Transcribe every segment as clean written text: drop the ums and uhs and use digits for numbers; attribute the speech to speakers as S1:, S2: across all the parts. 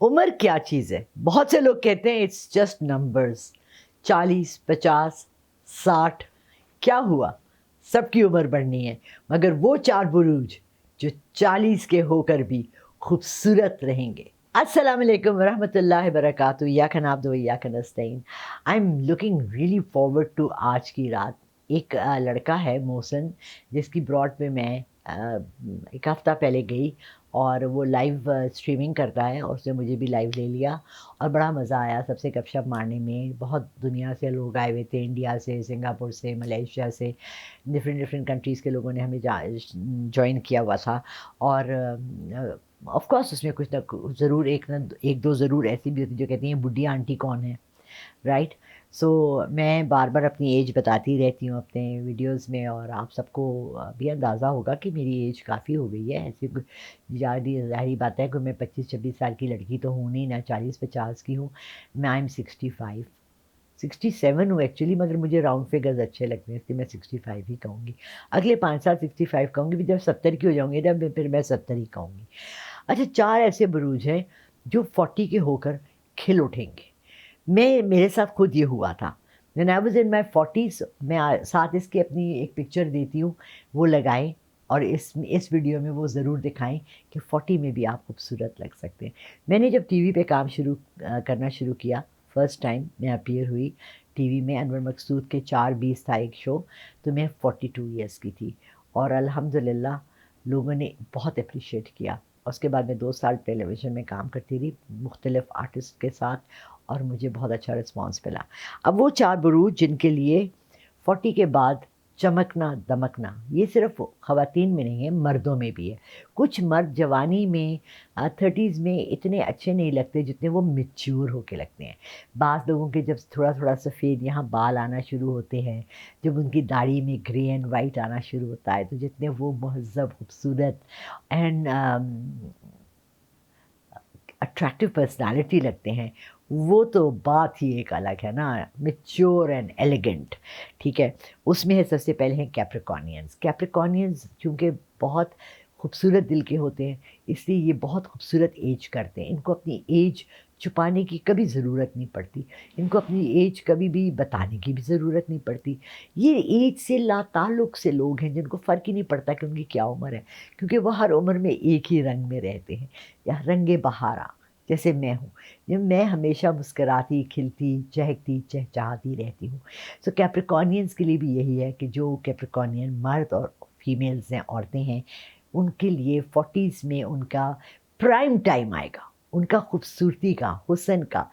S1: عمر کیا چیز ہے؟ بہت سے لوگ کہتے ہیں اٹس جسٹ نمبرز. 40، 50، 60، کیا ہوا؟ سب کی عمر بڑھنی ہے، مگر وہ چار بروج جو 40 کے ہو کر بھی خوبصورت رہیں گے. السلام علیکم ورحمۃ اللہ وبرکاتہ. ایاک نعبد و ایاک نستعین. I am looking really forward to آج کی رات. ایک لڑکا ہے محسن، جس کی براڈ پہ میں ایک ہفتہ پہلے گئی، اور وہ لائیو اسٹریمنگ کرتا ہے، اور اس نے مجھے بھی لائیو لے لیا اور بڑا مزہ آیا سب سے گپ شپ مارنے میں. بہت دنیا سے لوگ آئے ہوئے تھے، انڈیا سے، سنگاپور سے، ملیشیا سے، ڈفرینٹ کنٹریز کے لوگوں نے ہمیں جوائن کیا ہوا تھا. اور آف کورس اس میں کچھ نہ ضرور ایک دو ضرور ایسی بھی ہوتی جو کہتی ہیں بڈھی آنٹی کون ہے، رائٹ. سو میں بار بار اپنی ایج بتاتی رہتی ہوں اپنے ویڈیوز میں، اور آپ سب کو بھی اندازہ ہوگا کہ میری ایج کافی ہو گئی ہے. ایسی ظاہری بات ہے کہ میں 25-26 سال کی لڑکی تو ہوں نہیں، نہ 40-50 کی ہوں. میں آئی ایم 67 ہوں ایکچولی، مگر مجھے راؤنڈ فگرز اچھے لگتے ہیں، اس لیے میں 65 ہی کہوں گی. اگلے 5 سال 65 کہوں گی، پھر جب 70 کی ہو جاؤں گی تب پھر میں 70 ہی کہوں گی. اچھا، 4 ایسے بروج ہیں جو 40 کے ہو کر کھل اٹھیں گے. میرے ساتھ خود یہ ہوا تھا. when I was in my 40s، میں ساتھ اس کی اپنی ایک پکچر دیتی ہوں، وہ لگائیں، اور اس ویڈیو میں وہ ضرور دکھائیں کہ 40 میں بھی آپ خوبصورت لگ سکتے ہیں. میں نے جب ٹی وی پہ کام کرنا شروع کیا، فرسٹ ٹائم میں اپیئر ہوئی ٹی وی میں، انور مقصود کے 4:20 تھا ایک شو، تو میں 42 ایئرس کی تھی، اور الحمدللہ لوگوں نے بہت اپریشیٹ کیا. اس کے بعد میں 2 سال ٹیلی ویژن میں کام کرتی رہی مختلف آرٹسٹ کے ساتھ، اور مجھے بہت اچھا رسپانس ملا. اب وہ 4 بروج جن کے لیے 40 کے بعد چمکنا دمکنا، یہ صرف خواتین میں نہیں ہے، مردوں میں بھی ہے. کچھ مرد جوانی میں 30s میں اتنے اچھے نہیں لگتے جتنے وہ میچور ہو کے لگتے ہیں. بعض لوگوں کے جب تھوڑا تھوڑا سفید یہاں بال آنا شروع ہوتے ہیں، جب ان کی داڑھی میں گرے اینڈ وائٹ آنا شروع ہوتا ہے، تو جتنے وہ مہذب، خوبصورت اینڈ اٹریکٹیو پرسنالٹی لگتے ہیں، وہ تو بات ہی ایک الگ ہے نا، میچور اینڈ ایلیگنٹ. ٹھیک ہے، اس میں ہے سب سے پہلے ہیں کیپریکونینز. کیپریکونینز چونکہ بہت خوبصورت دل کے ہوتے ہیں، اس لیے یہ بہت خوبصورت ایج کرتے ہیں. ان کو اپنی ایج چھپانے کی کبھی ضرورت نہیں پڑتی، ان کو اپنی ایج کبھی بھی بتانے کی بھی ضرورت نہیں پڑتی. یہ ایج سے لا تعلق سے لوگ ہیں جن کو فرق ہی نہیں پڑتا کہ ان کی کیا عمر ہے، کیونکہ وہ ہر عمر میں ایک ہی رنگ میں رہتے ہیں، یا رنگ بہارا جیسے میں ہوں. میں ہمیشہ مسکراتی، کھلتی، چہکتی، چہچہاتی رہتی ہوں. سو کیپریکونینز کے لیے بھی یہی ہے کہ جو کیپریکونین مرد اور فیمیلز ہیں، عورتیں ہیں، ان کے لیے 40s میں ان کا پرائم ٹائم آئے گا، ان کا خوبصورتی کا، حسن کا،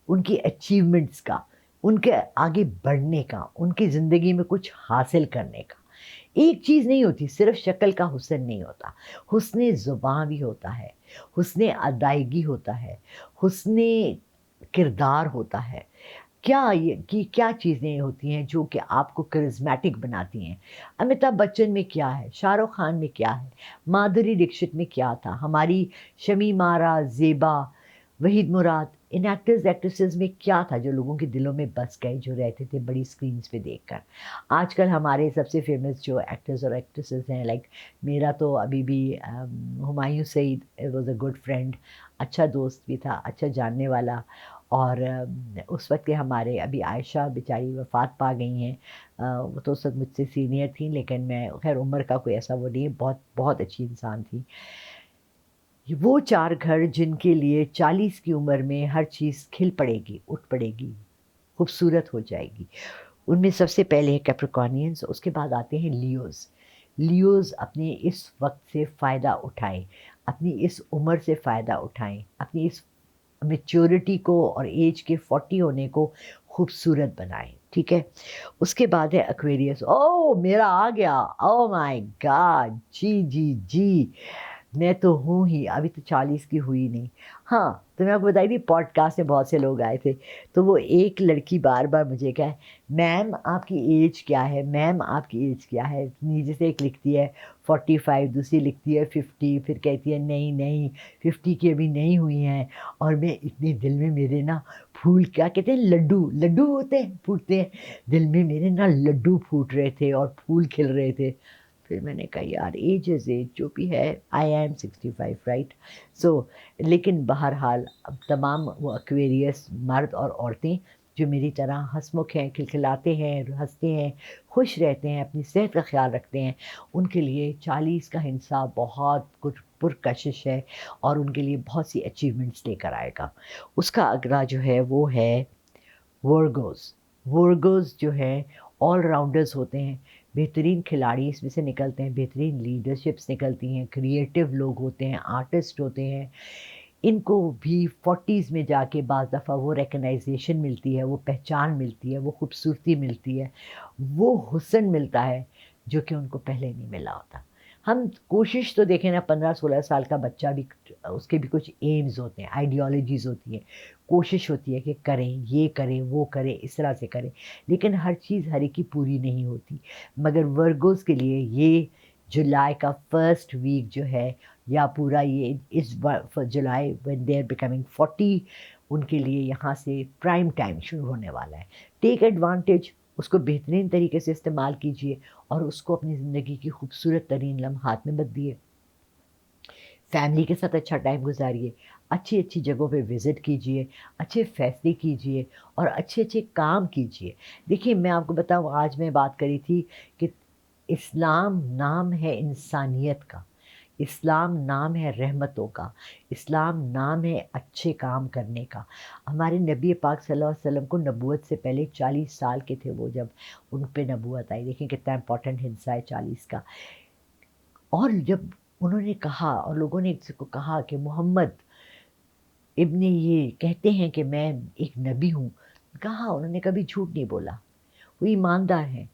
S1: ان کی اچیومنٹس کا، ان کے آگے بڑھنے کا، ان کی زندگی میں کچھ حاصل کرنے کا. ایک چیز نہیں ہوتی، صرف شکل کا حسن نہیں ہوتا، حسن زباں بھی ہوتا ہے، حسن ادائیگی ہوتا ہے، حسن کردار ہوتا ہے. کیا چیزیں ہوتی ہیں جو کہ آپ کو کرزمیٹک بناتی ہیں؟ امیتابھ بچن میں کیا ہے، شاہ رخ خان میں کیا ہے، مادھوری دکشت میں کیا تھا، ہماری شمی مارا، زیبا، وحید مراد، ان ایکٹرز ایکٹریسز میں کیا تھا جو لوگوں کے دلوں میں بس گئے، جو رہتے تھے بڑی اسکرینز پہ دیکھ کر. آج کل ہمارے سب سے فیمس جو ایکٹرز اور ایکٹریسز ہیں، لائک میرا تو ابھی بھی ہمایوں سعید واز اے گڈ فرینڈ، اچھا دوست بھی تھا، اچھا جاننے والا. اور اس وقت کے ہمارے ابھی عائشہ بیچاری وفات پا گئی ہیں، وہ تو اس وقت مجھ سے سینئر تھیں، لیکن میں خیر عمر کا کوئی ایسا وہ نہیں ہے، بہت بہت اچھی انسان تھی. وہ 4 گھر جن کے لیے 40 کی عمر میں ہر چیز کھل پڑے گی، اٹھ پڑے گی، خوبصورت ہو جائے گی. ان میں سب سے پہلے ہے کیپریکونینز، اس کے بعد آتے ہیں لیوز. لیوز اپنے اس وقت سے فائدہ اٹھائیں، اپنی اس عمر سے فائدہ اٹھائیں، اپنی اس میچورٹی کو اور ایج کے 40 ہونے کو خوبصورت بنائیں. ٹھیک ہے، اس کے بعد ہے ایکویریس. او میرا آ گیا، او مائی گاڈ، جی جی جی، میں تو ہوں ہی، ابھی تو 40 کی ہوئی نہیں. ہاں، تو میں آپ کو بتائی تھی پوڈ کاسٹ میں بہت سے لوگ آئے تھے، تو وہ ایک لڑکی بار بار مجھے کہے میم آپ کی ایج کیا ہے، میم آپ کی ایج کیا ہے. نیچے سے ایک لکھتی ہے 45، دوسری لکھتی ہے 50، پھر کہتی ہے نہیں نہیں 50 کی ابھی نہیں ہوئی ہیں. اور میں اتنے دل میں میرے نا پھول، کیا کہتے ہیں، لڈو ہوتے ہیں، پھوٹتے ہیں، دل میں میرے نا لڈو پھوٹ رہے تھے اور پھول کھل رہے تھے. پھر میں نے کہا یار ایج از ایج، جو بھی ہے، آئی ایم 65 رائٹ. سو لیکن بہرحال اب تمام وہ ایکویریس مرد اور عورتیں جو میری طرح ہنسمکھ ہیں، کھلکھلاتے ہیں، ہنستے ہیں، خوش رہتے ہیں، اپنی صحت کا خیال رکھتے ہیں، ان کے لیے 40 کا ہنسا بہت کچھ پرکشش ہے، اور ان کے لیے بہت سی اچیومنٹس لے کر آئے گا. اس کا اگلا جو ہے وہ ہے ورگوز. ورگوز جو ہے آل راؤنڈرز ہوتے ہیں، بہترین کھلاڑی اس میں سے نکلتے ہیں، بہترین لیڈرشپس نکلتی ہیں، کریٹیو لوگ ہوتے ہیں، آرٹسٹ ہوتے ہیں. ان کو بھی 40s میں جا کے بعض دفعہ وہ ریکگنائزیشن ملتی ہے، وہ پہچان ملتی ہے، وہ خوبصورتی ملتی ہے، وہ حسن ملتا ہے جو کہ ان کو پہلے نہیں ملا ہوتا. ہم کوشش تو دیکھیں نا، 15-16 سال کا بچہ بھی، اس کے بھی کچھ ایمز ہوتے ہیں، آئیڈیالوجیز ہوتی ہیں، کوشش ہوتی ہے کہ کریں، یہ کریں، وہ کریں، اس طرح سے کریں، لیکن ہر چیز ہر ایک کی پوری نہیں ہوتی. مگر ورگوز کے لیے یہ جولائی کا فرسٹ ویک جو ہے، یا پورا یہ اس جولائی when they are becoming 40، ان کے لیے یہاں سے پرائم ٹائم شروع ہونے والا ہے. ٹیک ایڈوانٹیج، اس کو بہترین طریقے سے استعمال کیجیے، اور اس کو اپنی زندگی کی خوبصورت ترین لمحات میں بدلیے. فیملی کے ساتھ اچھا ٹائم گزاریے، اچھی اچھی جگہوں پہ وزٹ کیجیے، اچھے فیصلے کیجیے، اور اچھے اچھے کام کیجیے. دیکھیے میں آپ کو بتاؤں، آج میں بات کری تھی کہ اسلام نام ہے انسانیت کا، اسلام نام ہے رحمتوں کا، اسلام نام ہے اچھے کام کرنے کا. ہمارے نبی پاک صلی اللہ علیہ وسلم کو نبوت سے پہلے 40 سال کے تھے وہ جب ان پہ نبوت آئی. دیکھیں کتنا امپورٹنٹ حصہ ہے 40 کا. اور جب انہوں نے کہا، اور لوگوں نے اس کو کہا کہ محمد ابن یہ کہتے ہیں کہ میں ایک نبی ہوں، کہا انہوں نے کبھی جھوٹ نہیں بولا، وہ ایماندار ہیں،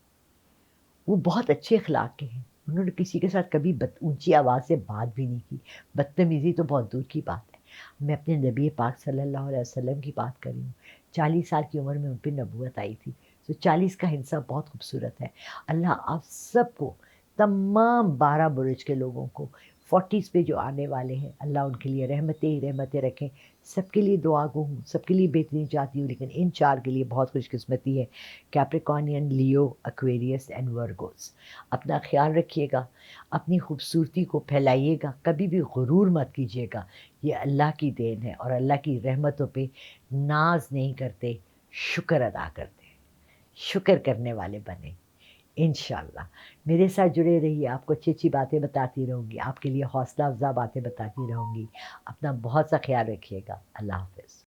S1: وہ بہت اچھے اخلاق کے ہیں، انہوں نے کسی کے ساتھ کبھی اونچی آواز سے بات بھی نہیں کی، بدتمیزی تو بہت دور کی بات ہے. میں اپنے نبی پاک صلی اللہ علیہ وسلم کی بات کر رہی ہوں. 40 سال کی عمر میں ان پہ نبوت آئی تھی. تو 40 کا ہنسا بہت خوبصورت ہے. اللہ آپ سب کو، تمام 12 برج کے لوگوں کو 40s پہ جو آنے والے ہیں، اللہ ان کے لیے رحمتیں ہی رحمتیں رکھیں. سب کے لیے دعا گو ہوں، سب کے لیے بہترین چاہتی ہوں، لیکن ان 4 کے لیے بہت خوش قسمتی ہے، کیپریکونین، لیو، ایکویریس اینڈ ورگوز. اپنا خیال رکھیے گا، اپنی خوبصورتی کو پھیلائیے گا، کبھی بھی غرور مت کیجیے گا. یہ اللہ کی دین ہے، اور اللہ کی رحمتوں پہ ناز نہیں کرتے، شکر ادا کرتے ہیں. شکر کرنے والے بنیں انشاءاللہ. میرے ساتھ جڑے رہیے، آپ کو اچھی اچھی باتیں بتاتی رہوں گی، آپ کے لیے حوصلہ افزا باتیں بتاتی رہوں گی. اپنا بہت سا خیال رکھیے گا. اللہ حافظ.